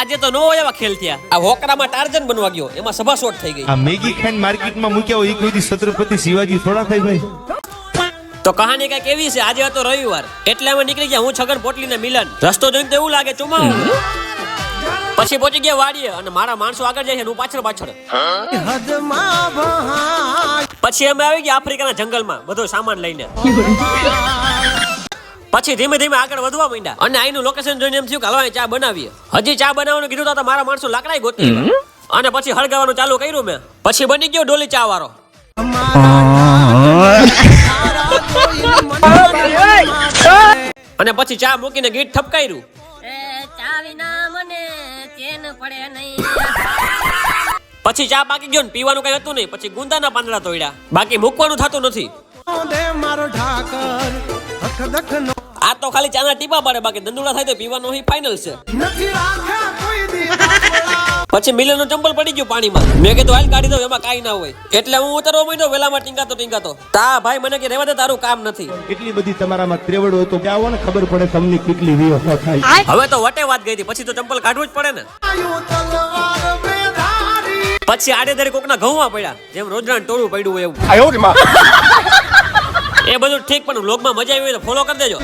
આજે તો નો એવા ખેલ થયા. આ હોકરામાં ટાર્જન બનવા ગયો, એમાં સભા શોટ થઈ ગઈ. આ મેગી ખાઈને માર્કેટમાં મૂક્યા હોય એ કોઈ દી છત્રપતિ શિવાજી થોડા થાય ભાઈ. તો કહાની કઈક એવી છે. આજે હતો રવિવાર એટલે અમે નીકળી ગયા, હું છગન પોટલી ને મિલન. રસ્તો જોઈને તો એવું લાગે ચોમાવું. પછી પહોંચી ગયા વાડીએ અને મારા માણસો આગળ જાય છે, હું પાછળ પાછળ. પછી અમે આવી ગયા આફ્રિકાના જંગલમાં બધો સામાન લઈને. પછી ધીમે ધીમે આગળ વધવા માંડ્યા અને અહીંનું લોકેશન જોઈને એમ થયું કે હાલો અહીં ચા બનાવીએ. હજી ચા બનાવવાનું કીધું તો મારા માણસો લાકડાઈ ગોતી અને પછી હળગાવાનું ચાલુ કર્યું મેં. પછી બની ગયો ડોલી ચા વાળો. અને પછી ચા મૂકીને ગીત ઠપકાર્યું. પછી ચા પાકી ગયો ને પીવાનું કઈ હતું નહીં. પછી ગુંદાના પાંદડા તોડ્યા, બાકી મૂકવાનું થતું નથી. આ તો ખાલી ચાના ટીપા પડે, બાકી દંડુડા થાય તો પીવાનું ફાઇનલ છે. પછી મિલનનું ચંપલ પડી ગયું પાણીમાં. મેં કીધું હાલ કાઢી દઉં, એમાં કાઈ ના હોય. એટલે હું ઉતરવા માંડ્યો વેલામાં ટીંગાતો. તા ભાઈ મને કે રહેવા દે, તારું કામ નથી. એટલી બધી તમારામાં ત્રેવડ હોય તો આવો ને ખબર પડે તમને કેટલી વ્યવસ્થા થાય. હવે તો વટે વાત ગઈ હતી, પછી તો ચંપલ કાઢવું જ પડે ને. પછી આડેધરી કોકના ઘઉંમાં પડ્યા, જેમ રોજના ટોળું પડ્યું હોય એવું. એ બધું ઠીક, પણ વ્લોગમાં મજા આવી હોય તો ફોલો કરી દેજો.